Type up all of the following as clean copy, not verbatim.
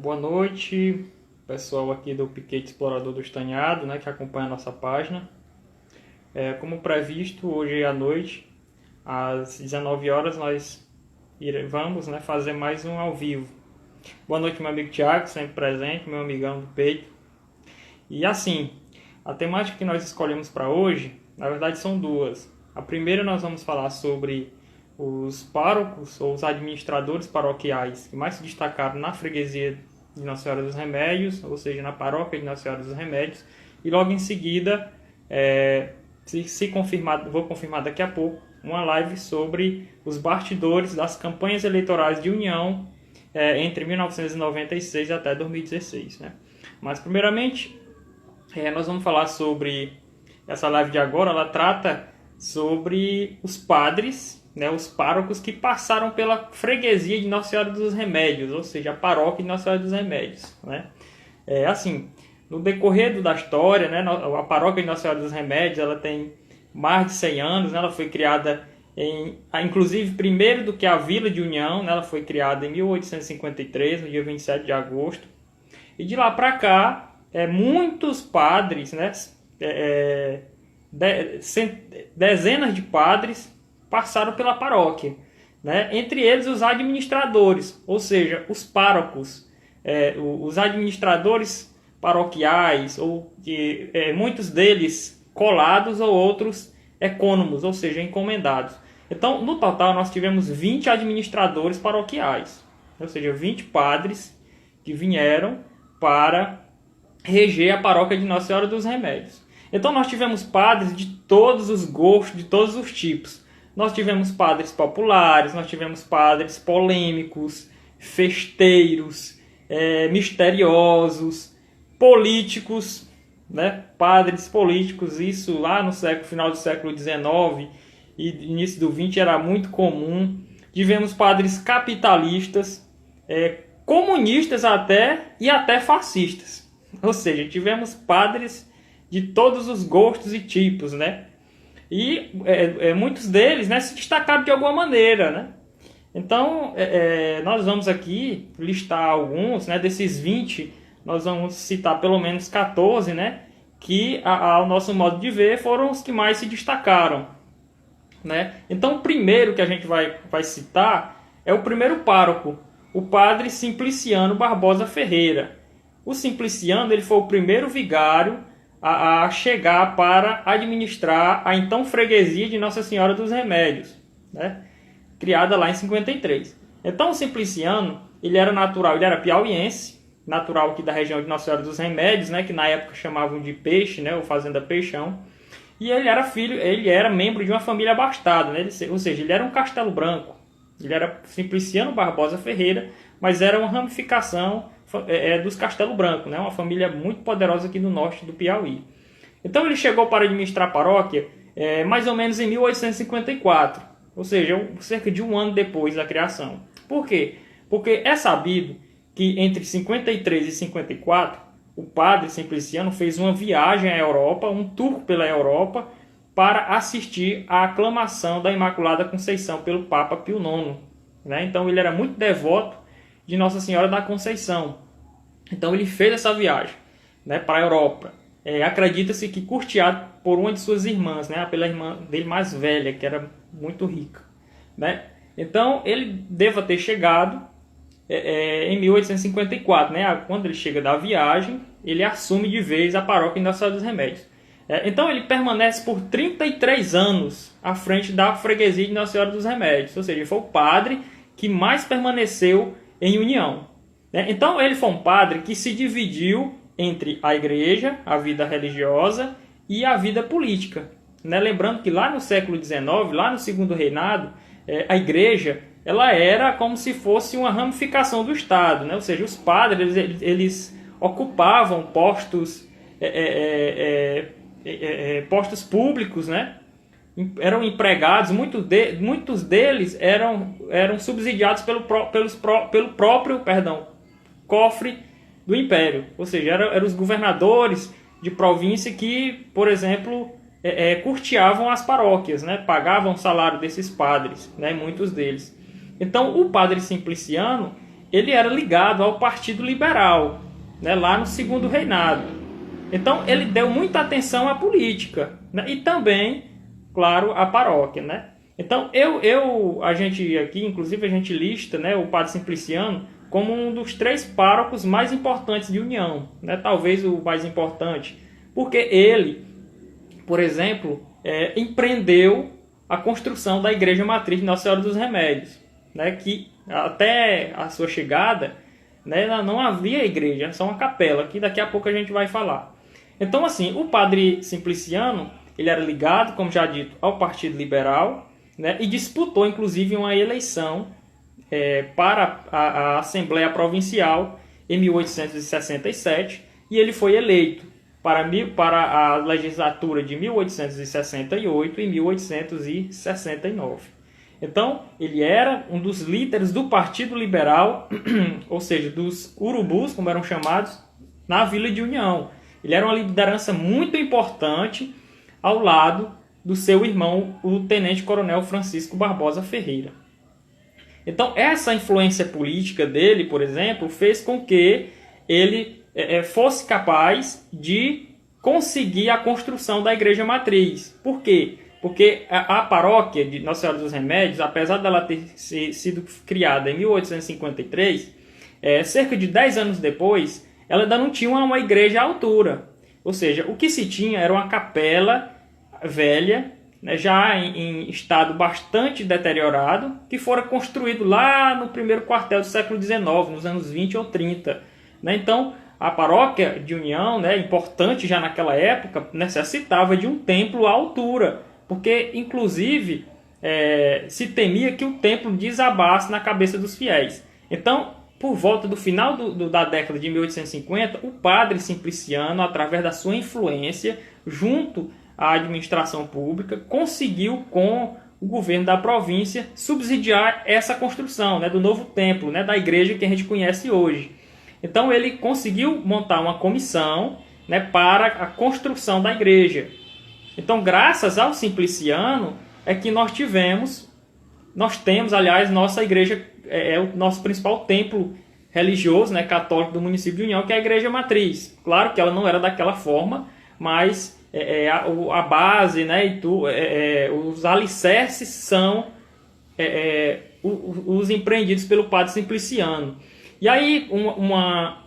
Boa noite, pessoal aqui do Piquete Explorador do Estanhado, né, que acompanha a nossa página. Como previsto, hoje à noite, às 19 horas, nós vamos, né, fazer mais um ao vivo. Boa noite, meu amigo Thiago, sempre presente, meu amigão do peito. E assim, a temática que nós escolhemos para hoje, na verdade, são duas. A primeira, nós vamos falar sobre os párocos ou os administradores paroquiais que mais se destacaram na freguesia de Nossa Senhora dos Remédios, ou seja, na paróquia de Nossa Senhora dos Remédios. E logo em seguida, se confirmar, vou confirmar daqui a pouco, uma live sobre os bastidores das campanhas eleitorais de União entre 1996 até 2016. Né? Mas, primeiramente, nós vamos falar sobre essa live de agora. Ela trata sobre os padres, né, os párocos que passaram pela freguesia de Nossa Senhora dos Remédios, ou seja, a paróquia de Nossa Senhora dos Remédios. Né? Assim, no decorrer da história, né, a paróquia de Nossa Senhora dos Remédios ela tem mais de 100 anos, né, ela foi criada inclusive primeiro do que a Vila de União, né, ela foi criada em 1853, no dia 27 de agosto. E de lá para cá, muitos padres, né, dezenas de padres passaram pela paróquia, né? Entre eles os administradores, ou seja, os párocos, os administradores paroquiais, ou muitos deles colados ou outros ecônomos, ou seja, encomendados. Então, no total, nós tivemos 20 administradores paroquiais, ou seja, 20 padres que vieram para reger a paróquia de Nossa Senhora dos Remédios. Então, nós tivemos padres de todos os gostos, de todos os tipos. Nós tivemos padres populares, nós tivemos padres polêmicos, festeiros, misteriosos, políticos, né? Padres políticos, isso lá no final do século XIX e início do XX era muito comum. Tivemos padres capitalistas, comunistas até e até fascistas. Ou seja, tivemos padres de todos os gostos e tipos, né? E muitos deles, né, se destacaram de alguma maneira, né? Então, nós vamos aqui listar alguns, né, desses 20, nós vamos citar pelo menos 14, né, que, ao nosso modo de ver, foram os que mais se destacaram. Né? Então, o primeiro que a gente vai citar é o primeiro pároco, o padre Simpliciano Barbosa Ferreira. O Simpliciano ele foi o primeiro vigário a chegar para administrar a então freguesia de Nossa Senhora dos Remédios, né? Criada lá em 53. Então o Simpliciano, ele era natural, ele era piauiense, natural aqui da região de Nossa Senhora dos Remédios, né? Que na época chamavam de Peixe, né? Ou Fazenda Peixão. E ele era membro de uma família abastada, né? Ou seja, ele era um Castelo Branco. Ele era Simpliciano Barbosa Ferreira, mas era uma ramificação dos Castelo Branco, né? Uma família muito poderosa aqui no norte do Piauí. Então ele chegou para administrar a paróquia mais ou menos em 1854, ou seja, cerca de um ano depois da criação. Por quê? Porque é sabido que entre 53 e 54, o padre Simpliciano fez uma viagem à Europa, um tour pela Europa, para assistir à aclamação da Imaculada Conceição pelo Papa Pio IX. Né? Então ele era muito devoto de Nossa Senhora da Conceição. Então ele fez essa viagem, né, para a Europa. Acredita-se que curteado por uma de suas irmãs, né, pela irmã dele mais velha, que era muito rica. Né? Então ele deva ter chegado em 1854. Né? Quando ele chega da viagem, ele assume de vez a paróquia de Nossa Senhora dos Remédios. Então ele permanece por 33 anos à frente da freguesia de Nossa Senhora dos Remédios. Ou seja, ele foi o padre que mais permaneceu em união. Então ele foi um padre que se dividiu entre a igreja, a vida religiosa e a vida política. Lembrando que lá no século XIX, lá no Segundo Reinado, a igreja ela era como se fosse uma ramificação do Estado. Ou seja, os padres eles ocupavam postos, postos públicos, né? Eram empregados, muitos deles eram subsidiados pelo próprio cofre do Império. Ou seja, eram os governadores de província que, por exemplo, custeavam as paróquias, né? Pagavam o salário desses padres, né? Muitos deles. Então, o padre Simpliciano ele era ligado ao Partido Liberal, né, lá no Segundo Reinado. Então ele deu muita atenção à política, né, e também, claro, à paróquia, né? Então a gente aqui, inclusive a gente lista, né, o Padre Simpliciano como um dos 3 párocos mais importantes de União, né? Talvez o mais importante, porque ele, por exemplo, empreendeu a construção da Igreja Matriz de Nossa Senhora dos Remédios, né? Que até a sua chegada, né, não havia igreja, só uma capela, que daqui a pouco a gente vai falar. Então, assim, o Padre Simpliciano, ele era ligado, como já dito, ao Partido Liberal, né, e disputou, inclusive, uma eleição para a Assembleia Provincial em 1867, e ele foi eleito para a legislatura de 1868 e 1869. Então, ele era um dos líderes do Partido Liberal, ou seja, dos urubus, como eram chamados, na Vila de União. Ele era uma liderança muito importante ao lado do seu irmão, o Tenente-Coronel Francisco Barbosa Ferreira. Então, essa influência política dele, por exemplo, fez com que ele fosse capaz de conseguir a construção da Igreja Matriz. Por quê? Porque a paróquia de Nossa Senhora dos Remédios, apesar dela ter sido criada em 1853, cerca de 10 anos depois, ela ainda não tinha uma igreja à altura. Ou seja, o que se tinha era uma capela velha, né, já em estado bastante deteriorado, que fora construído lá no primeiro quartel do século XIX, nos anos 20 ou 30. Né? Então, a paróquia de União, né, importante já naquela época, necessitava de um templo à altura, porque, inclusive, se temia que o templo desabasse na cabeça dos fiéis. Então, por volta do final da década de 1850, o padre Simpliciano, através da sua influência, junto à administração pública, conseguiu, com o governo da província, subsidiar essa construção, né, do novo templo, né, da igreja que a gente conhece hoje. Então ele conseguiu montar uma comissão, né, para a construção da igreja. Então, graças ao Simpliciano, é que nós temos, aliás, nossa igreja, o nosso principal templo religioso, né, católico do município de União, que é a Igreja Matriz. Claro que ela não era daquela forma, mas a base, né, os alicerces são os empreendidos pelo padre Simpliciano. E aí, uma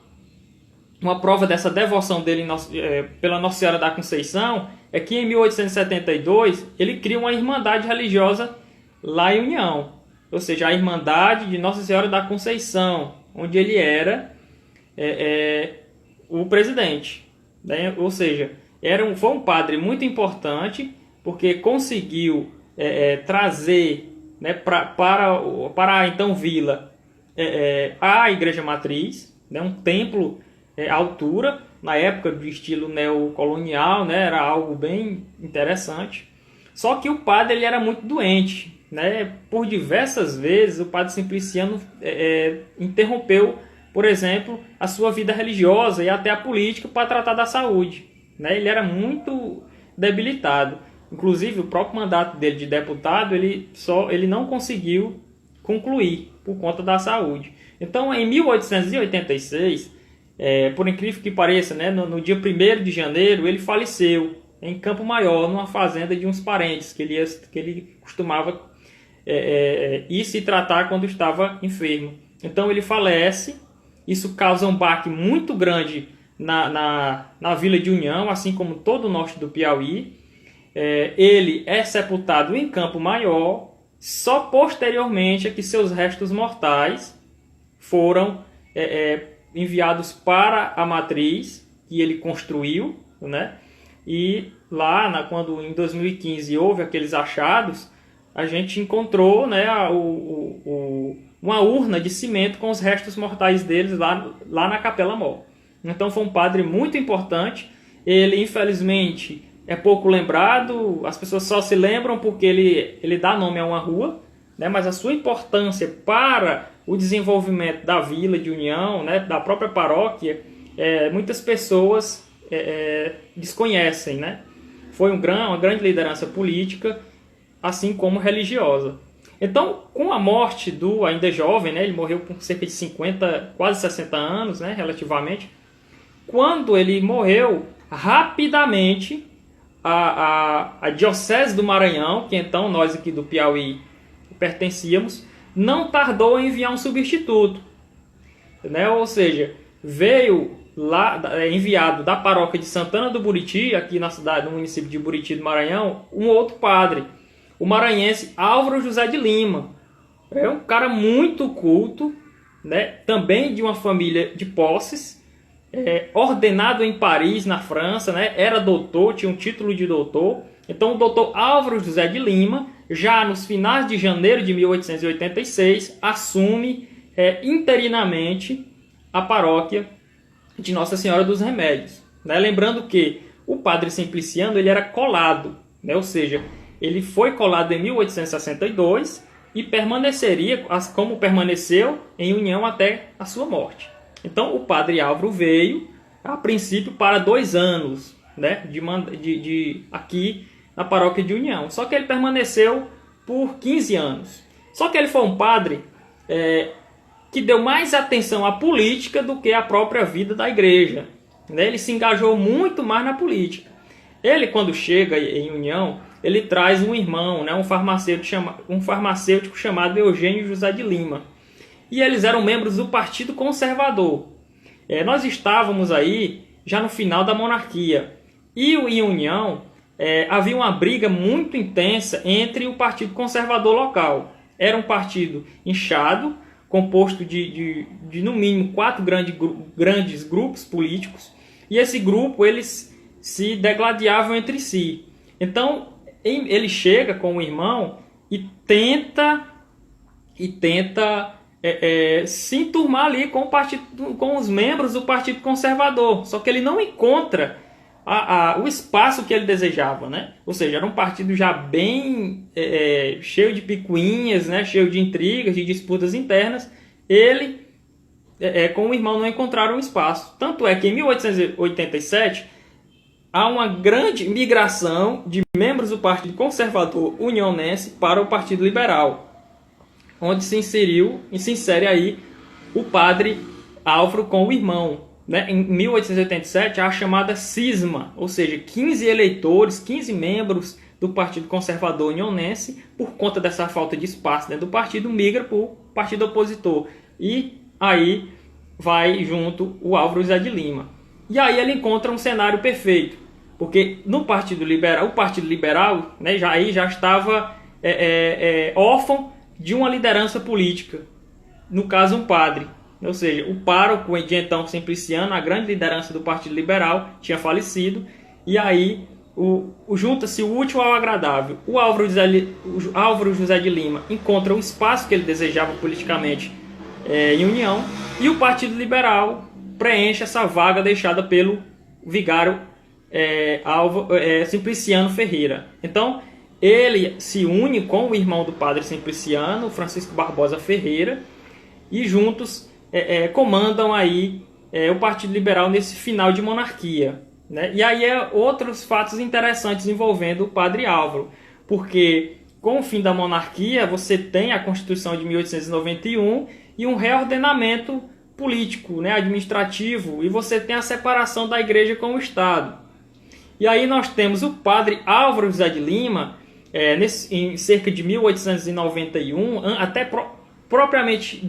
prova dessa devoção dele pela Nossa Senhora da Conceição é que em 1872 ele cria uma irmandade religiosa lá em União, ou seja, a Irmandade de Nossa Senhora da Conceição, onde ele era o presidente, né? Ou seja, foi um padre muito importante, porque conseguiu trazer, né, para a então vila a Igreja Matriz, né, um templo à altura, na época do estilo neocolonial, né, era algo bem interessante. Só que o padre ele era muito doente, né? Por diversas vezes o padre Simpliciano interrompeu, por exemplo, a sua vida religiosa e até a política para tratar da saúde, né? Ele era muito debilitado. Inclusive, o próprio mandato dele de deputado, ele não conseguiu concluir por conta da saúde. Então, em 1886, por incrível que pareça, né, no dia 1º de janeiro, ele faleceu em Campo Maior, numa fazenda de uns parentes que ele costumava ir se tratar quando estava enfermo. Então ele falece, isso causa um baque muito grande na Vila de União, assim como todo o norte do Piauí. Ele é sepultado em Campo Maior, só posteriormente é que seus restos mortais foram enviados para a matriz que ele construiu, né? E lá, quando em 2015 houve aqueles achados, a gente encontrou, né, uma urna de cimento com os restos mortais deles lá na Capela Mor. Então foi um padre muito importante. Ele, infelizmente, é pouco lembrado, as pessoas só se lembram porque ele dá nome a uma rua, né, mas a sua importância para o desenvolvimento da Vila de União, né, da própria paróquia, muitas pessoas desconhecem, né? Foi uma grande liderança política, assim como religiosa. Então, com a morte do ainda jovem, né, ele morreu com cerca de 50, quase 60 anos, né, relativamente. Quando ele morreu, rapidamente, a Diocese do Maranhão, que então nós aqui do Piauí pertencíamos, não tardou em enviar um substituto, né? Ou seja, veio lá enviado da paróquia de Santana do Buriti, aqui na cidade, no município de Buriti do Maranhão, um outro padre, o maranhense Álvaro José de Lima. É um cara muito culto, né? Também de uma família de posses, ordenado em Paris, na França, né? Era doutor, tinha um título de doutor. Então o doutor Álvaro José de Lima, já nos finais de janeiro de 1886, assume interinamente a paróquia de Nossa Senhora dos Remédios, né? Lembrando que o padre Simpliciano ele era colado, né? Ou seja, ele foi colado em 1862 e permaneceria, como permaneceu, em união até a sua morte. Então o padre Álvaro veio, a princípio, para 2 anos, né? Aqui na paróquia de União. Só que ele permaneceu por 15 anos. Só que ele foi um padre que deu mais atenção à política do que à própria vida da igreja, né? Ele se engajou muito mais na política. Ele, quando chega em União, ele traz um irmão, né? um farmacêutico chamado Eugênio José de Lima. E eles eram membros do Partido Conservador. Nós estávamos aí já no final da monarquia. E em União havia uma briga muito intensa entre o Partido Conservador local. Era um partido inchado, composto de no mínimo 4 grandes grupos políticos. E esse grupo, eles se degladiavam entre si. Então, ele chega com o irmão e tenta se enturmar ali com os membros do Partido Conservador. Só que ele não encontra o espaço que ele desejava, né? Ou seja, era um partido já bem cheio de picuinhas, né? Cheio de intrigas, de disputas internas. Ele, com o irmão, não encontraram espaço. Tanto é que em 1887 há uma grande migração de membros do Partido Conservador Unionense para o Partido Liberal, onde se insere aí o padre Álvaro com o irmão, né? Em 1887 há a chamada cisma, ou seja, 15 eleitores, 15 membros do Partido Conservador Unionense, por conta dessa falta de espaço dentro do partido, migra para o partido opositor. E aí vai junto o Álvaro José de Lima. E aí ele encontra um cenário perfeito, porque no Partido Liberal, o Partido Liberal, né, já estava órfão de uma liderança política, no caso um padre. Ou seja, o pároco de então Simpliciano, a grande liderança do Partido Liberal, tinha falecido, e aí junta-se o útil ao agradável. O Álvaro José de Lima encontra o espaço que ele desejava politicamente em União, e o Partido Liberal preenche essa vaga deixada pelo vigário Simpliciano Ferreira. Então, ele se une com o irmão do padre Simpliciano, Francisco Barbosa Ferreira, e juntos comandam aí o Partido Liberal nesse final de monarquia, né? E aí outros fatos interessantes envolvendo o padre Álvaro, porque com o fim da monarquia você tem a Constituição de 1891 e um reordenamento político, né, administrativo, e você tem a separação da igreja com o Estado. E aí nós temos o padre Álvaro José de Lima, em cerca de 1891, até propriamente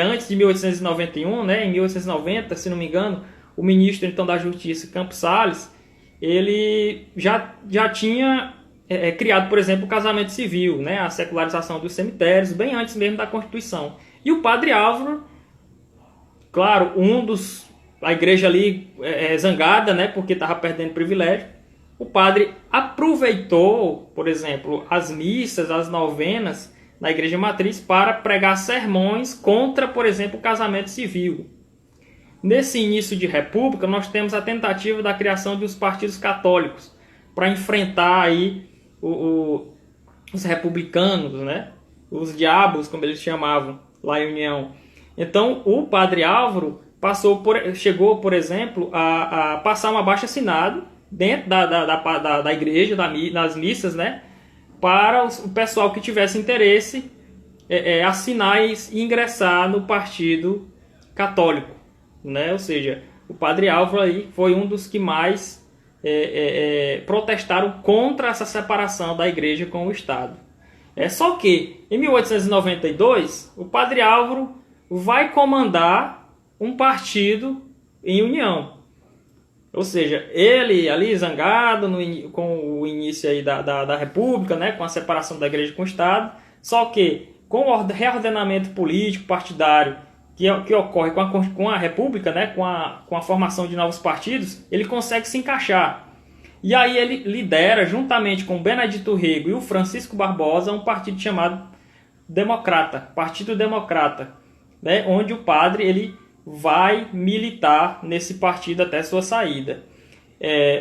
antes de 1891, né, em 1890, se não me engano, o ministro então da Justiça, Campos Salles, ele já tinha criado, por exemplo, o casamento civil, né, a secularização dos cemitérios, bem antes mesmo da Constituição. E o padre Álvaro, claro, a igreja ali zangada, né, porque estava perdendo privilégio, o padre aproveitou, por exemplo, as missas, as novenas na igreja matriz para pregar sermões contra, por exemplo, o casamento civil. Nesse início de república, nós temos a tentativa da criação dos partidos católicos para enfrentar aí os republicanos, né, os diabos, como eles chamavam lá em União. Então, o padre Álvaro chegou, por exemplo, a passar um abaixo-assinado dentro da igreja, das missas, né, para o pessoal que tivesse interesse assinar e ingressar no Partido Católico, né? Ou seja, o Padre Álvaro aí foi um dos que mais protestaram contra essa separação da Igreja com o Estado. Só que, em 1892, o Padre Álvaro vai comandar um partido em união. Ou seja, ele ali zangado com o início aí da República, né, com a separação da Igreja com o Estado, só que com o reordenamento político partidário que ocorre com a República, né, com a formação de novos partidos, ele consegue se encaixar. E aí ele lidera, juntamente com o Benedito Rego e o Francisco Barbosa, um partido chamado Partido Democrata, né, onde o padre ele vai militar nesse partido até sua saída.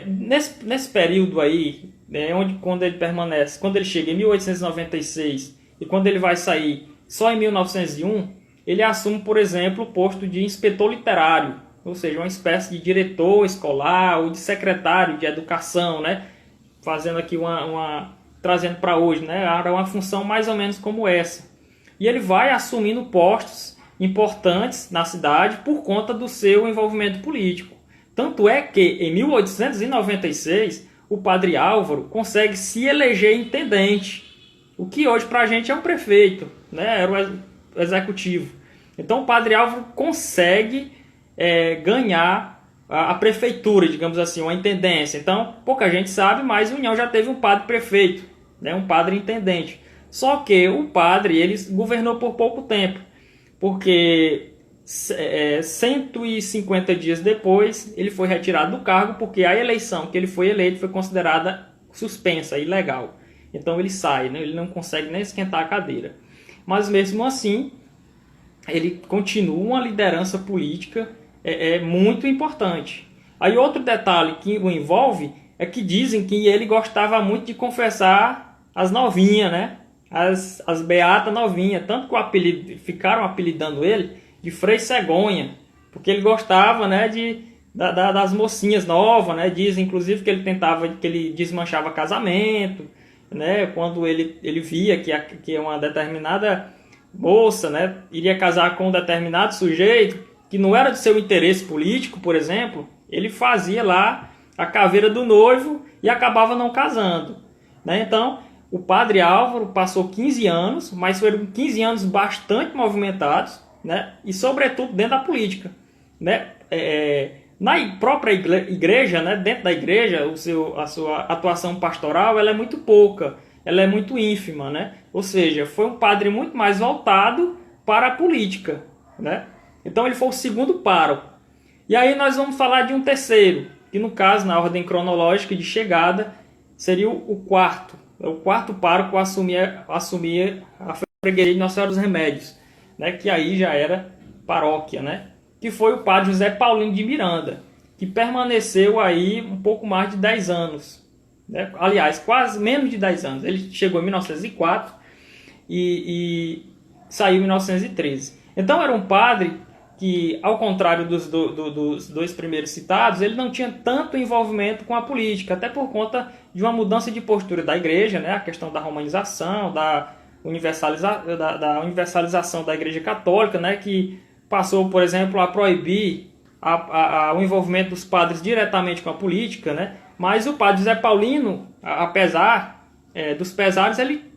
Nesse período aí, quando ele permanece, quando ele chega em 1896 e quando ele vai sair só em 1901, ele assume, por exemplo, o posto de inspetor literário, ou seja, uma espécie de diretor escolar ou de secretário de educação, né? Fazendo aqui trazendo para hoje, né? Era uma função mais ou menos como essa. E ele vai assumindo postos importantes na cidade por conta do seu envolvimento político. Tanto é que, em 1896, o Padre Álvaro consegue se eleger intendente, o que hoje para a gente é um prefeito, né? Era o executivo. Então o Padre Álvaro consegue ganhar a prefeitura, digamos assim, uma intendência. Então, pouca gente sabe, mas a União já teve um padre prefeito, né, um padre intendente. Só que o padre ele governou por pouco tempo, porque 150 dias depois ele foi retirado do cargo, porque a eleição que ele foi eleito foi considerada suspensa, ilegal. Então ele sai, né, ele não consegue nem esquentar a cadeira. Mas mesmo assim, ele continua uma liderança política muito importante. Aí outro detalhe que o envolve é que dizem que ele gostava muito de confessar as novinhas, né? As beatas novinhas, tanto que ficaram apelidando ele de Frei Cegonha, porque ele gostava, né, das mocinhas novas, né? Dizem inclusive que ele desmanchava casamento, né? Quando ele via que uma determinada moça, né, iria casar com um determinado sujeito que não era de seu interesse político, por exemplo, ele fazia lá a caveira do noivo e acabava não casando, né? Então, o Padre Álvaro passou 15 anos, mas foram 15 anos bastante movimentados, né? E sobretudo dentro da política, né? Na própria igreja, né? Dentro da igreja, a sua atuação pastoral ela é muito pouca, ela é muito ínfima, né? Ou seja, foi um padre muito mais voltado para a política, né? Então ele foi o segundo pároco. E aí nós vamos falar de um terceiro, que no caso, na ordem cronológica de chegada, seria o quarto. O quarto pároco assumia a freguesia de Nossa Senhora dos Remédios, né? Que aí já era paróquia, né? Que foi o padre José Paulino de Miranda, que permaneceu aí um pouco mais de 10 anos. Né? Aliás, quase menos de 10 anos. Ele chegou em 1904 e saiu em 1913. Então era um padre que, ao contrário dos dois primeiros citados, ele não tinha tanto envolvimento com a política, até por conta de uma mudança de postura da igreja, né? A questão da romanização, da universalização da igreja católica, né? Que passou, por exemplo, a proibir o envolvimento dos padres diretamente com a política, né? Mas o padre José Paulino, apesar dos pesares, ele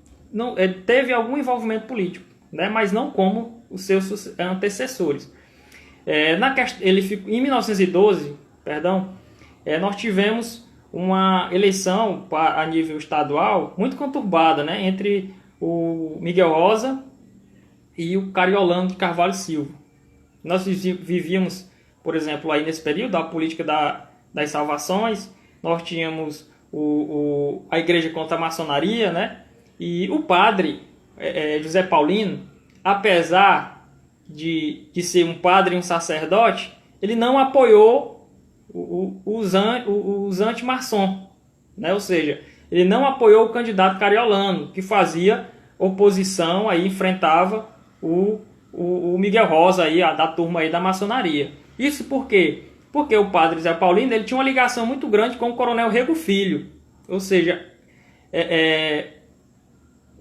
teve algum envolvimento político, né? Mas não como os seus antecessores. Em 1912, nós tivemos uma eleição a nível estadual muito conturbada, né, entre o Miguel Rosa e o Cariolano de Carvalho Silva. Nós vivíamos, por exemplo, aí nesse período, a política das salvações, nós tínhamos a igreja contra a maçonaria, né, e o padre José Paulino, apesar de ser um padre e um sacerdote, ele não apoiou os anti-maçom, né? Ou seja, ele não apoiou o candidato Cariolano, que fazia oposição, aí enfrentava o Miguel Rosa, aí, da turma aí da maçonaria. Isso por quê? Porque o padre José Paulino ele tinha uma ligação muito grande com o coronel Rego Filho. Ou seja,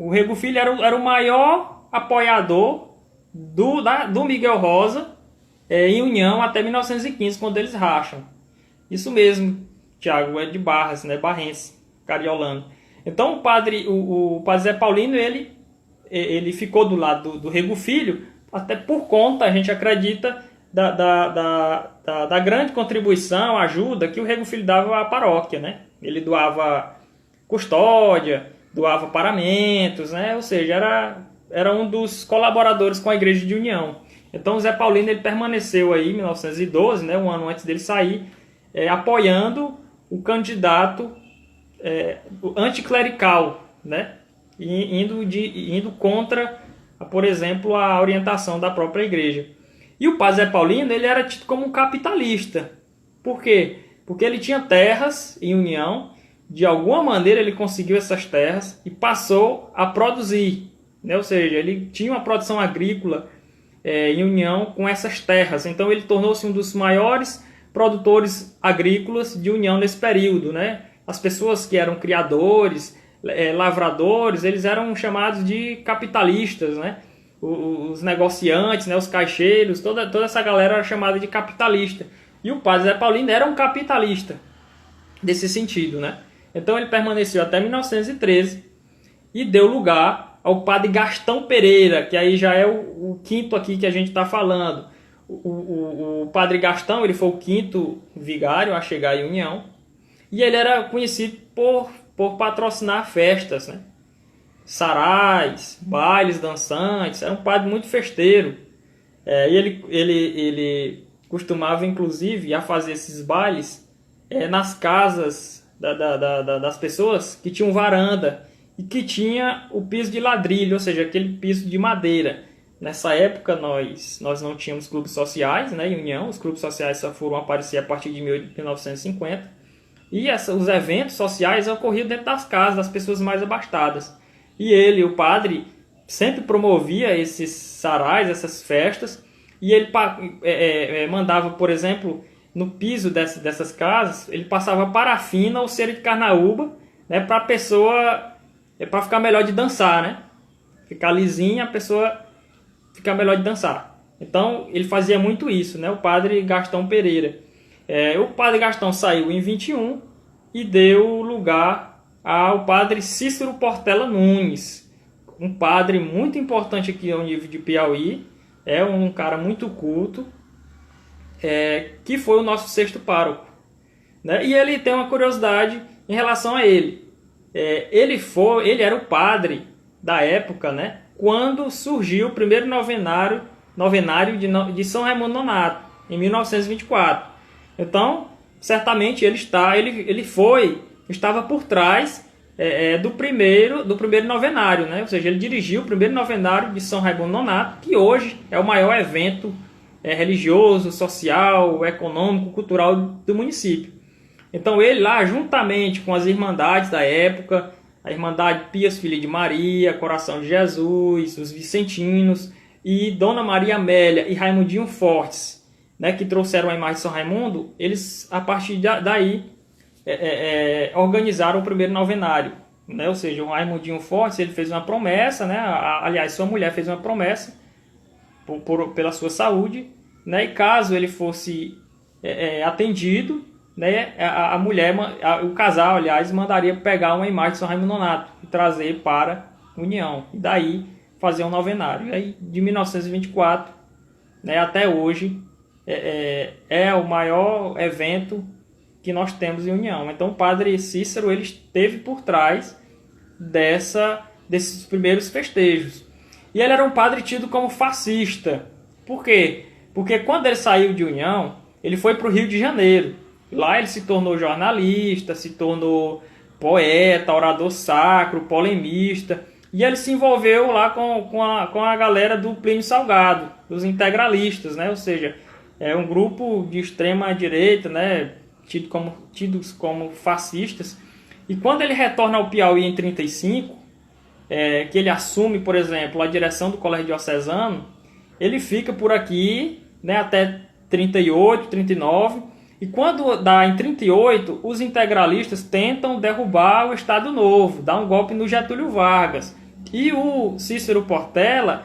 o Rego Filho era o maior apoiador do Miguel Rosa em União até 1915, quando eles racham. Isso mesmo, Tiago, é de Barras, né? Barrense, cariolano. Então o padre Zé Paulino, ele ficou do lado do Rego Filho, até por conta, a gente acredita, da grande contribuição, ajuda que o Rego Filho dava à paróquia, né? Ele doava custódia, doava paramentos, né? Ou seja, era um dos colaboradores com a Igreja de União. Então o Zé Paulino, ele permaneceu aí em 1912, né? Um ano antes dele sair, apoiando o candidato anticlerical, né? Indo contra, por exemplo, a orientação da própria igreja. E o padre Zé Paulino, ele era tido como um capitalista. Por quê? Porque ele tinha terras em União, de alguma maneira ele conseguiu essas terras e passou a produzir, né? Ou seja, ele tinha uma produção agrícola em União com essas terras. Então ele tornou-se um dos maiores produtores agrícolas de União nesse período, né? As pessoas que eram criadores, lavradores, eles eram chamados de capitalistas, né? Os negociantes, né? Os caixeiros, toda essa galera era chamada de capitalista. E o padre Zé Paulino era um capitalista desse sentido, né? Então ele permaneceu até 1913 e deu lugar ao padre Gastão Pereira, que aí já é o quinto aqui que a gente está falando. O padre Gastão, ele foi o quinto vigário a chegar em União, e ele era conhecido por patrocinar festas, né? Sarais, bailes dançantes, era um padre muito festeiro. E ele costumava, inclusive, a fazer esses bailes nas casas das pessoas que tinham varanda e que tinha o piso de ladrilho, ou seja, aquele piso de madeira. Nessa época nós não tínhamos clubes sociais, né, em União. Os clubes sociais só foram aparecer a partir de 1950. E os eventos sociais ocorriam dentro das casas das pessoas mais abastadas. E o padre, sempre promovia esses sarais, essas festas. E ele mandava, por exemplo, no piso dessas casas, ele passava parafina ou cera de carnaúba, né, para a pessoa, para ficar melhor de dançar, né? Ficar lisinha, a pessoa ficar melhor de dançar. Então ele fazia muito isso, né? O padre Gastão Pereira. O padre Gastão saiu em 21 e deu lugar ao padre Cícero Portela Nunes, um padre muito importante aqui ao nível de Piauí, um cara muito culto, que foi o nosso sexto pároco, né? E ele tem uma curiosidade em relação a ele. Ele era o padre da época, né? Quando surgiu o primeiro novenário de São Raimundo Nonato, em 1924. Então, certamente ele estava por trás do primeiro novenário, né? Ou seja, ele dirigiu o primeiro novenário de São Raimundo Nonato, que hoje é o maior evento religioso, social, econômico, cultural do município. Então ele lá, juntamente com as irmandades da época, a Irmandade Pias Filha de Maria, Coração de Jesus, os Vicentinos e Dona Maria Amélia e Raimundinho Fortes, né, que trouxeram a imagem de São Raimundo, eles, a partir daí, organizaram o primeiro novenário, né? Ou seja, o Raimundinho Fortes, ele fez uma promessa, né? Aliás, sua mulher fez uma promessa pela sua saúde, né? E caso ele fosse atendido, né? A mulher, o casal, aliás, mandaria pegar uma imagem de São Raimundo Nonato e trazer para União, e daí fazer um novenário. E aí, de 1924, né, até hoje, é o maior evento que nós temos em União. Então o padre Cícero, ele esteve por trás desses primeiros festejos. E ele era um padre tido como fascista. Por quê? Porque quando ele saiu de União, ele foi para o Rio de Janeiro. Lá ele se tornou jornalista, se tornou poeta, orador sacro, polemista. E ele se envolveu lá com a galera do Plínio Salgado, dos integralistas, né? Ou seja, um grupo de extrema direita, né? Tidos como fascistas. E quando ele retorna ao Piauí em 1935, que ele assume, por exemplo, a direção do Colégio Diocesano, ele fica por aqui, né, até 1938, 1939, e quando dá em 1938, os integralistas tentam derrubar o Estado Novo, dar um golpe no Getúlio Vargas. E o Cícero Portela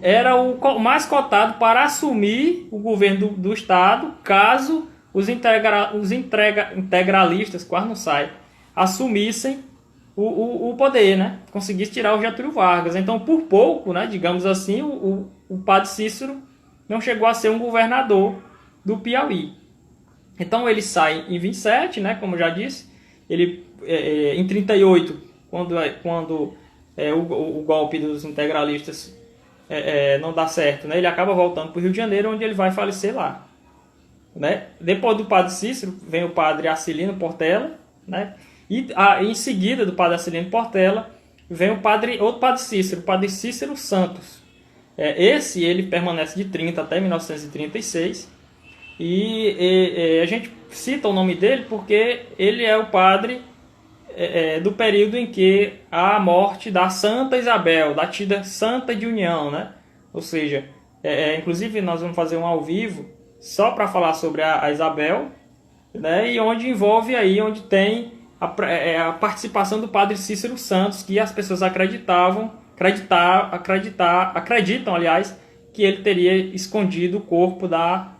era o mais cotado para assumir o governo do Estado, caso os integralistas, quase não sai, assumissem o poder, né? Conseguisse tirar o Getúlio Vargas. Então, por pouco, né, digamos assim, o padre Cícero não chegou a ser um governador do Piauí. Então, ele sai em 27, né, como já disse. Ele, em 38, quando o golpe dos integralistas não dá certo, né, ele acaba voltando para o Rio de Janeiro, onde ele vai falecer lá. Né? Depois do padre Cícero, vem o padre Acilino Portela, né? E em seguida do padre Acilino Portela, vem outro padre Cícero, o padre Cícero Santos. Esse ele permanece de 30 até 1936. E a gente cita o nome dele porque ele é o padre do período em que há a morte da Santa Isabel, da tida Santa de União, né? Ou seja, inclusive nós vamos fazer um ao vivo só para falar sobre a Isabel, né? E onde envolve aí, onde tem a participação do padre Cícero Santos, que as pessoas acreditam, aliás, que ele teria escondido o corpo da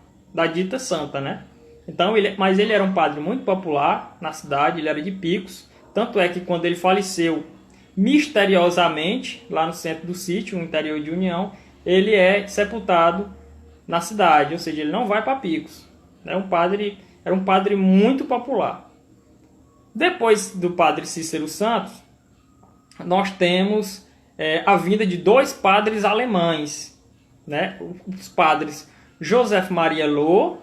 dita santa, né? Então, mas ele era um padre muito popular na cidade, ele era de Picos, tanto é que quando ele faleceu misteriosamente, lá no centro do sítio, no interior de União, ele é sepultado na cidade, ou seja, ele não vai para Picos. Era um padre muito popular. Depois do padre Cícero Santos, nós temos a vinda de dois padres alemães, né? Os padres Joseph Maria Loh,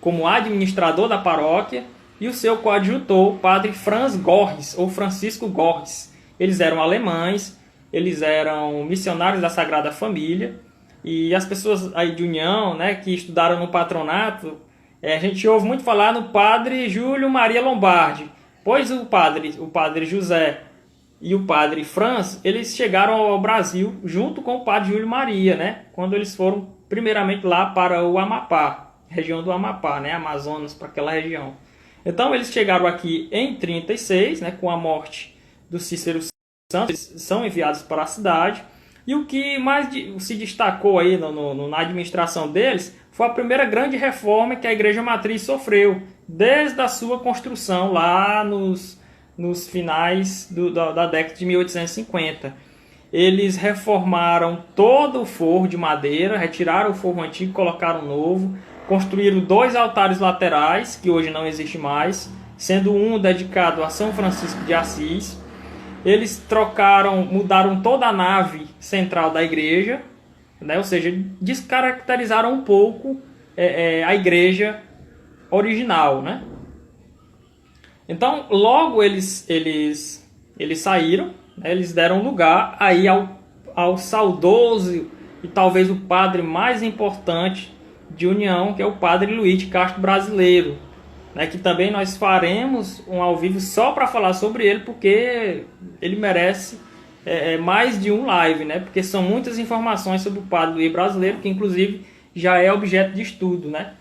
como administrador da paróquia, e o seu coadjutor, o padre Franz Gorres, ou Francisco Gorres. Eles eram alemães, eles eram missionários da Sagrada Família, e as pessoas aí de União, né, que estudaram no patronato, a gente ouve muito falar no padre Júlio Maria Lombardi, pois o padre José e o padre Franz, eles chegaram ao Brasil junto com o padre Júlio Maria, né, quando eles foram primeiramente lá para o Amapá, região do Amapá, né, Amazonas, para aquela região. Então eles chegaram aqui em 36, né, com a morte do Cícero Santos, eles são enviados para a cidade. E o que mais se destacou aí na administração deles foi a primeira grande reforma que a Igreja Matriz sofreu, desde a sua construção lá nos finais da década de 1850. Eles reformaram todo o forro de madeira, retiraram o forro antigo, colocaram um novo, construíram 2 altares laterais, que hoje não existe mais, sendo um dedicado a São Francisco de Assis. Eles mudaram toda a nave central da igreja, né? Ou seja, descaracterizaram um pouco a igreja original, né? Então, logo eles saíram, né? Eles deram lugar aí ao saudoso e talvez o padre mais importante de União, que é o padre Luiz de Castro Brasileiro, né, que também nós faremos um ao vivo só para falar sobre ele, porque ele merece mais de um live, né, porque são muitas informações sobre o padre Luiz Brasileiro, que inclusive já é objeto de estudo, né,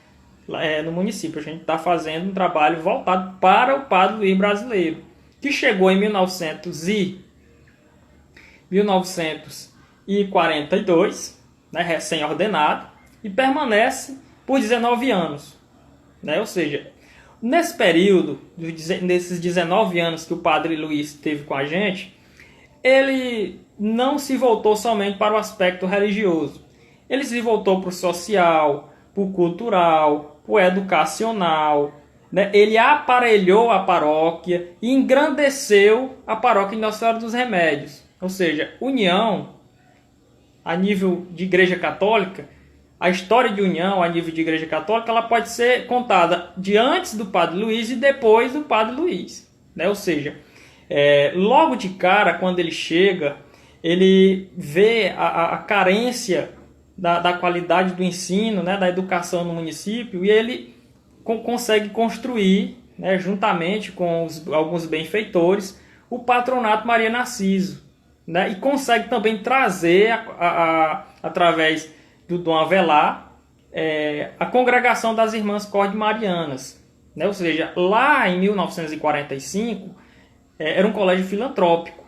no município. A gente está fazendo um trabalho voltado para o padre Luiz Brasileiro, que chegou em 1942, né, recém-ordenado, e permanece por 19 anos, né, ou seja, nesse período, nesses 19 anos que o padre Luiz esteve com a gente, ele não se voltou somente para o aspecto religioso. Ele se voltou para o social, para o cultural, para o educacional, né? Ele aparelhou a paróquia e engrandeceu a paróquia de Nossa Senhora dos Remédios. Ou seja, União, a nível de Igreja Católica, a história de União a nível de Igreja Católica, ela pode ser contada de antes do Padre Luiz e depois do Padre Luiz, né? Ou seja, logo de cara, quando ele chega, ele vê a carência da qualidade do ensino, né, da educação no município, e ele consegue construir, né, juntamente com alguns benfeitores, o Patronato Maria Narciso, né? E consegue também trazer, através do Dom Avelar, a congregação das Irmãs Cordemarianas, né? Ou seja, lá em 1945 era um colégio filantrópico,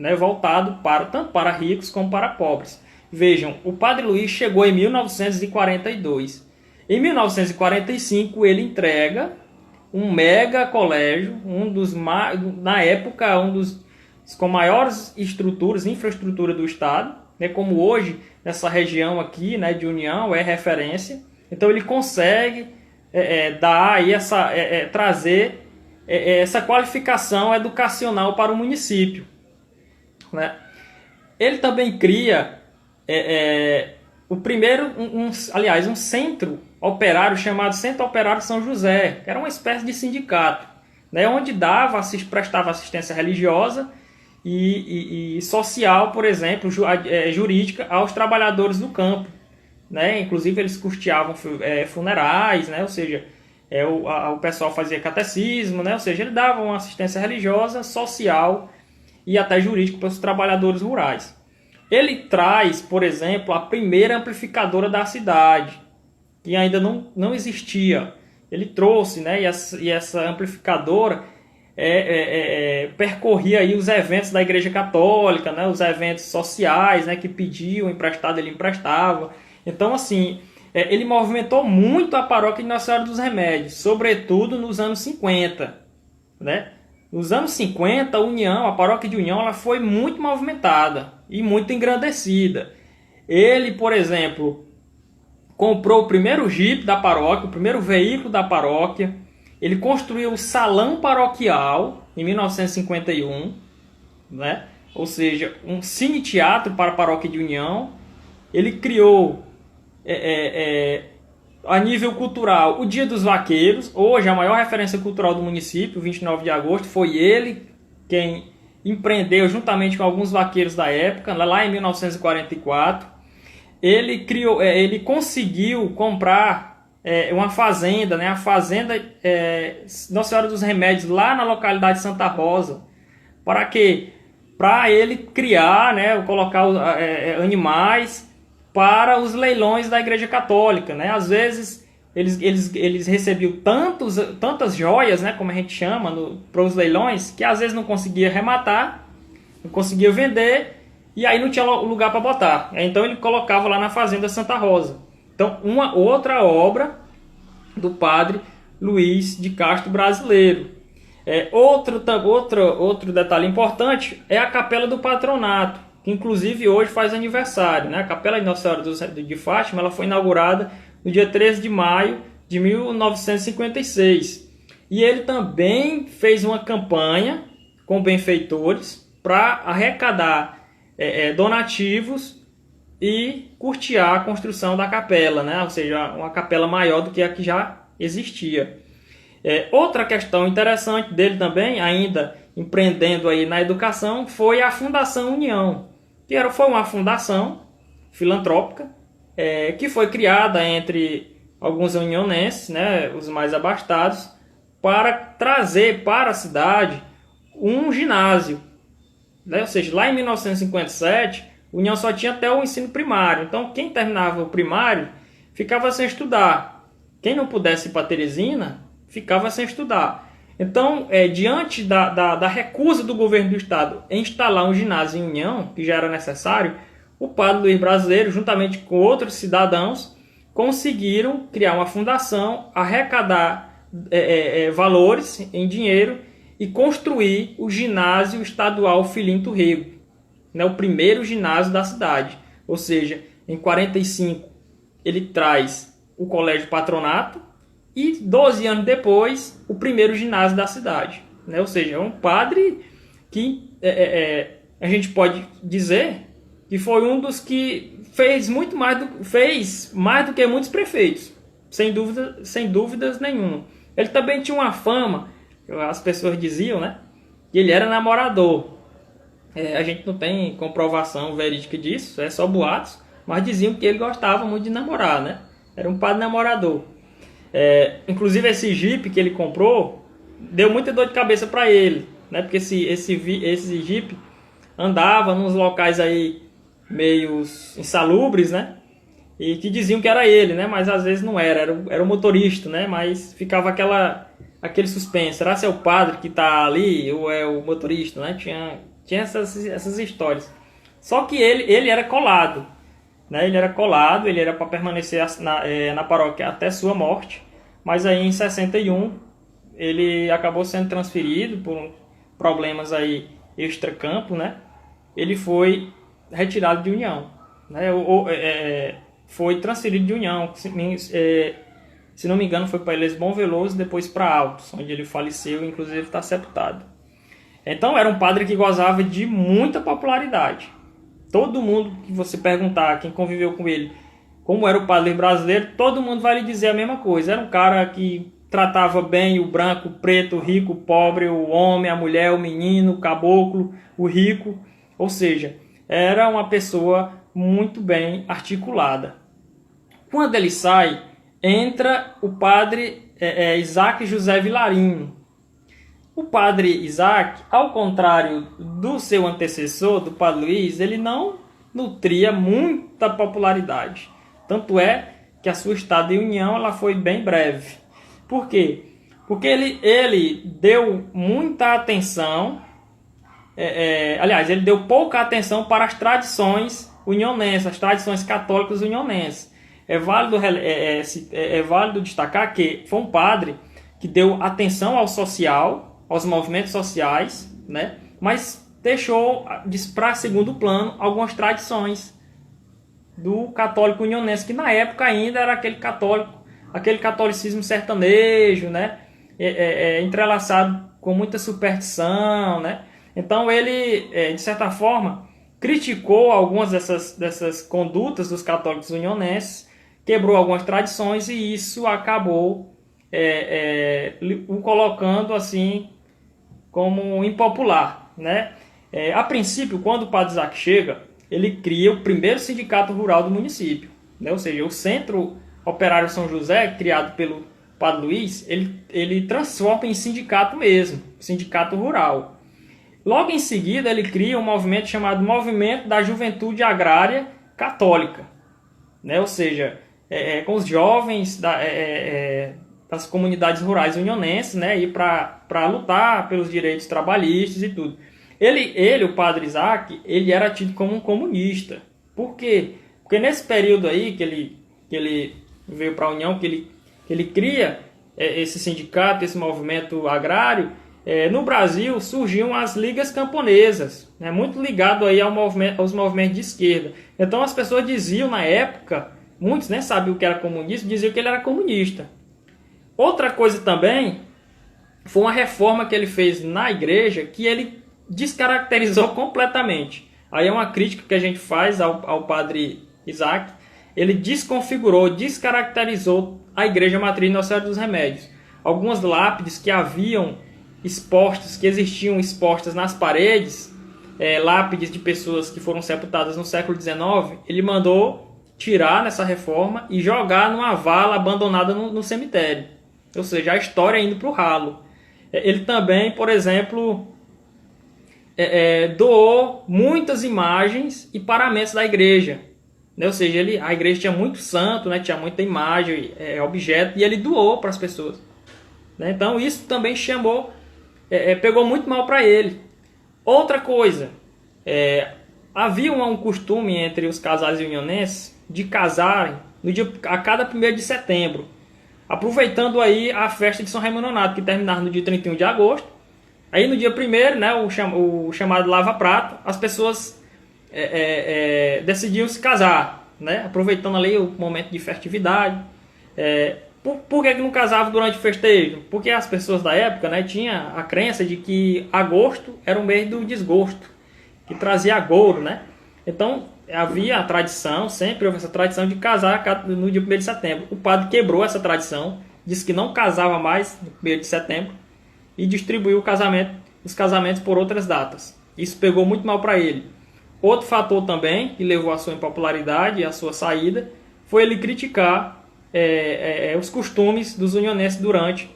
né, voltado tanto para ricos como para pobres. Vejam, o Padre Luiz chegou em 1942. Em 1945 ele entrega um mega colégio, na época um dos com maiores infraestrutura do estado, né, como hoje nessa região aqui, né, de União é referência. Então ele consegue dar aí trazer essa qualificação educacional para o município, né? Ele também cria o primeiro, aliás, um centro operário chamado Centro Operário São José, que era uma espécie de sindicato, né, onde prestava assistência religiosa e social, por exemplo, jurídica aos trabalhadores do campo, né? Inclusive eles custeavam funerais, né? Ou seja, o pessoal fazia catecismo, né? Ou seja, ele dava uma assistência religiosa, social e até jurídica para os trabalhadores rurais. Ele traz, por exemplo, a primeira amplificadora da cidade, que ainda não existia. Ele trouxe, né? E essa amplificadora percorria aí os eventos da Igreja Católica, né? Os eventos sociais, né? Que pediam emprestado, ele emprestava. Então, assim, ele movimentou muito a paróquia de Nossa Senhora dos Remédios, sobretudo nos anos 50, né? Nos anos 50, a paróquia de União, ela foi muito movimentada e muito engrandecida. Ele, por exemplo, comprou o primeiro jipe da paróquia, o primeiro veículo da paróquia. Ele construiu o salão paroquial em 1951, né? Ou seja, um cine-teatro para a paróquia de União. Ele criou, a nível cultural, o Dia dos Vaqueiros. Hoje, a maior referência cultural do município, 29 de agosto, foi ele quem empreendeu, juntamente com alguns vaqueiros da época, lá em 1944. Ele conseguiu comprar uma fazenda, né? A fazenda Nossa Senhora dos Remédios, lá na localidade de Santa Rosa. Para quê? Para ele criar, né? Colocar animais para os leilões da Igreja Católica, né? Às vezes eles recebiam tantas joias, né? Como a gente chama, para os leilões, que às vezes não conseguia arrematar, não conseguia vender, e aí não tinha lugar para botar. Então ele colocava lá na fazenda Santa Rosa. Então, uma outra obra do Padre Luiz de Castro Brasileiro. Outro detalhe importante é a Capela do Patronato, que inclusive hoje faz aniversário, né? A Capela de Nossa Senhora de Fátima, ela foi inaugurada no dia 13 de maio de 1956. E ele também fez uma campanha com benfeitores para arrecadar donativos e custear a construção da capela, né? Ou seja, uma capela maior do que a que já existia. Outra questão interessante dele também, ainda empreendendo aí na educação, foi a Fundação União, que foi uma fundação filantrópica que foi criada entre alguns unionenses, né, os mais abastados, para trazer para a cidade um ginásio, né? Ou seja, lá em 1957, União só tinha até o ensino primário. Então, quem terminava o primário ficava sem estudar. Quem não pudesse ir para Teresina, ficava sem estudar. Então, diante da recusa do governo do estado em instalar um ginásio em União, que já era necessário, o Padre Luiz Brasileiro, juntamente com outros cidadãos, conseguiram criar uma fundação, arrecadar valores em dinheiro e construir o ginásio estadual Filinto Rego, né, o primeiro ginásio da cidade. Ou seja, em 45 ele traz o Colégio Patronato e 12 anos depois o primeiro ginásio da cidade, né? Ou seja, é um padre que a gente pode dizer que foi um dos que fez mais do que muitos prefeitos, sem dúvidas nenhuma. Ele também tinha uma fama, as pessoas diziam, né, que ele era namorador. A gente não tem comprovação verídica disso, é só boatos, mas diziam que ele gostava muito de namorar, né? Era um padre namorador. Inclusive esse Jeep que ele comprou deu muita dor de cabeça para ele, né? Porque esse Jeep andava nos locais aí meio insalubres, né? E que diziam que era ele, né? Mas às vezes não era o motorista, né? Mas ficava aquele suspense. Será que é o padre que está ali ou é o motorista, né? Tinha Tinha essas histórias. Só que ele era colado, né? Ele era para permanecer na paróquia até sua morte, mas aí em 61 ele acabou sendo transferido por problemas aí extracampo, né? Ele foi retirado de União, né? Foi transferido de União, se não me engano foi para Ilhéus Bom Veloso, depois para Altos, onde ele faleceu, inclusive está sepultado. Então era um padre que gozava de muita popularidade. Todo mundo que você perguntar, quem conviveu com ele, como era o padre brasileiro, todo mundo vai lhe dizer a mesma coisa. Era um cara que tratava bem o branco, o preto, o rico, o pobre, o homem, a mulher, o menino, o caboclo, o rico. Ou seja, era uma pessoa muito bem articulada. Quando ele sai, entra o padre Isaac José Vilarinho. O padre Isaac, ao contrário do seu antecessor, do padre Luiz, ele não nutria muita popularidade. Tanto é que a sua estada em União ela foi bem breve. Por quê? Porque ele deu muita atenção, aliás, ele deu pouca atenção para as tradições unionenses, as tradições católicas unionenses. É válido destacar que foi um padre que deu atenção ao social, aos movimentos sociais, né? Mas deixou para segundo plano algumas tradições do católico unionense, que na época ainda era aquele catolicismo sertanejo, né? Entrelaçado com muita superstição, né? Então ele, de certa forma, criticou algumas dessas condutas dos católicos unionenses, quebrou algumas tradições e isso acabou o colocando assim como impopular, né? A princípio, quando o padre Isaac chega, ele cria o primeiro sindicato rural do município, né? Ou seja, o Centro Operário São José, criado pelo padre Luiz, ele transforma em sindicato mesmo, sindicato rural. Logo em seguida, ele cria um movimento chamado Movimento da Juventude Agrária Católica, né? Ou seja, com os jovens das comunidades rurais unionenses, né, e para lutar pelos direitos trabalhistas e tudo. O padre Isaac, ele era tido como um comunista. Por quê? Porque nesse período aí que ele veio para a União, que ele cria esse sindicato, esse movimento agrário, no Brasil surgiam as ligas camponesas, né, muito ligado aí aos movimentos de esquerda. Então as pessoas diziam na época, muitos nem sabiam o que era comunismo, diziam que ele era comunista. Outra coisa também foi uma reforma que ele fez na igreja que ele descaracterizou completamente. Aí é uma crítica que a gente faz ao padre Isaac. Ele desconfigurou, descaracterizou a igreja matriz Nossa Senhora dos Remédios. Algumas lápides que existiam expostas nas paredes, lápides de pessoas que foram sepultadas no século XIX, ele mandou tirar nessa reforma e jogar numa vala abandonada no cemitério. Ou seja, a história indo para o ralo. Ele também, por exemplo, doou muitas imagens e paramentos da igreja, né? Ou seja, a igreja tinha muito santo, né? Tinha muita imagem, objeto, e ele doou para as pessoas, né? Então isso também pegou muito mal para ele. Outra coisa, havia um costume entre os casais unionenses de casarem a cada 1º de setembro, aproveitando aí a festa de São Raimundo Nonato, que terminava no dia 31 de agosto. Aí no dia 1º, né, o chamado Lava Prato, as pessoas decidiam se casar, né, aproveitando ali o momento de festividade. Por que não casavam durante o festejo? Porque as pessoas da época, né, tinham a crença de que agosto era o mês do desgosto, que trazia agouro, né? Então havia a tradição, sempre houve essa tradição de casar no dia 1º de setembro. O padre quebrou essa tradição, disse que não casava mais no 1º de setembro e distribuiu os casamentos por outras datas. Isso pegou muito mal para ele. Outro fator também que levou à sua impopularidade e à sua saída foi ele criticar os costumes dos unionenses durante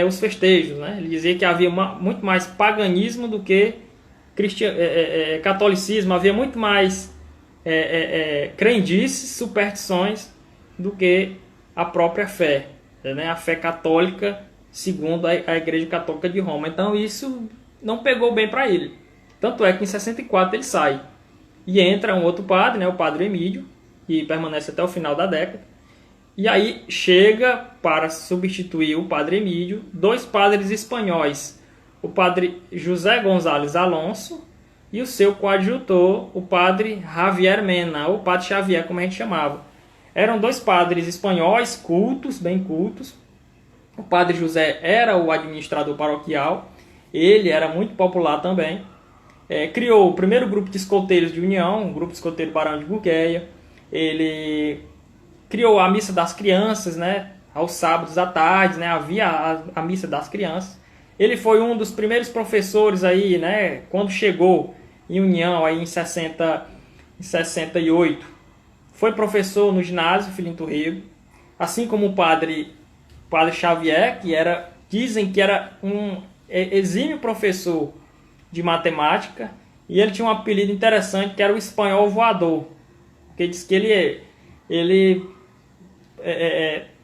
os festejos, né? Ele dizia que havia muito mais paganismo do que catolicismo, havia muito mais crendices, superstições do que a própria fé, né? A fé católica segundo a Igreja Católica de Roma. Então isso não pegou bem para ele. Tanto é que em 64 ele sai. E entra um outro padre, né, o padre Emídio, que permanece até o final da década. E aí chega para substituir o padre Emídio 2 padres espanhóis, o padre José González Alonso e o seu coadjutor, o padre Javier Mena, ou padre Xavier, como a gente chamava. Eram 2 padres espanhóis, cultos, bem cultos. O padre José era o administrador paroquial, ele era muito popular também. Criou o primeiro grupo de escoteiros de União, o grupo escoteiro Barão de Gurgueia. Ele criou a missa das crianças, né? Aos sábados à tarde, né? Havia a missa das crianças. Ele foi um dos primeiros professores aí, né? Quando chegou em União aí em 68, foi professor no ginásio Filinto Rego, assim como o padre Xavier, dizem que era um exímio professor de matemática, e ele tinha um apelido interessante que era o espanhol voador, porque diz que ele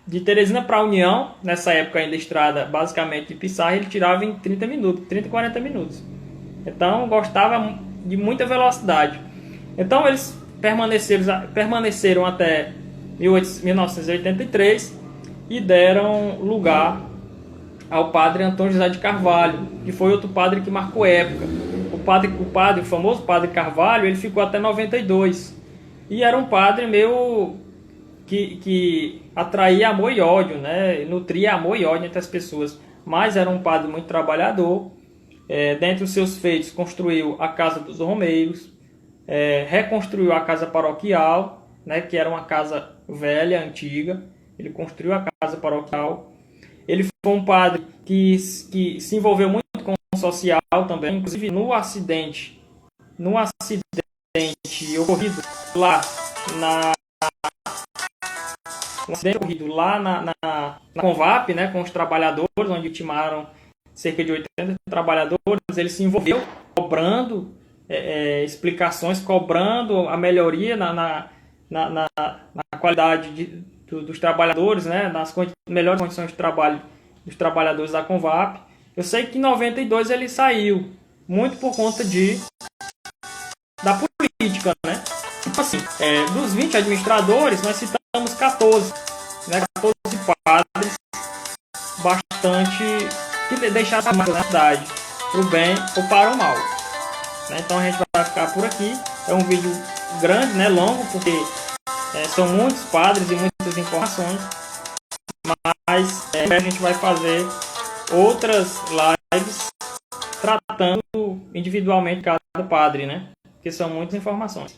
de Teresina para a União, nessa época ainda estrada basicamente de Pissarra, ele tirava em 30 minutos, 30 e 40 minutos. Então gostava de muita velocidade. Então eles permaneceram até 1983 e deram lugar ao padre Antônio José de Carvalho, que foi outro padre que marcou época. O famoso padre Carvalho, ele ficou até 92. E era um padre meio que atraía amor e ódio, né? Nutria amor e ódio entre as pessoas. Mas era um padre muito trabalhador. Dentre os seus feitos, construiu a Casa dos Romeiros, reconstruiu a casa paroquial, né? Que era uma casa velha, antiga. Ele construiu a casa paroquial. Ele foi um padre que se envolveu muito com o social também, inclusive no acidente ocorrido lá na Convap, né, com os trabalhadores, onde ultimaram cerca de 80 trabalhadores. Ele se envolveu cobrando explicações, cobrando a melhoria na qualidade dos trabalhadores, né, nas melhores condições de trabalho dos trabalhadores da Convap. Eu sei que em 92 ele saiu, muito por conta da política, né? Então, assim, dos 20 administradores, nós citamos 14, né, 14 padres bastante que deixaram a marca na cidade, para o bem ou para o mal. Né? Então a gente vai ficar por aqui. É um vídeo grande, né, longo, porque são muitos padres e muitas informações, mas a gente vai fazer outras lives tratando individualmente cada padre, né? Porque são muitas informações.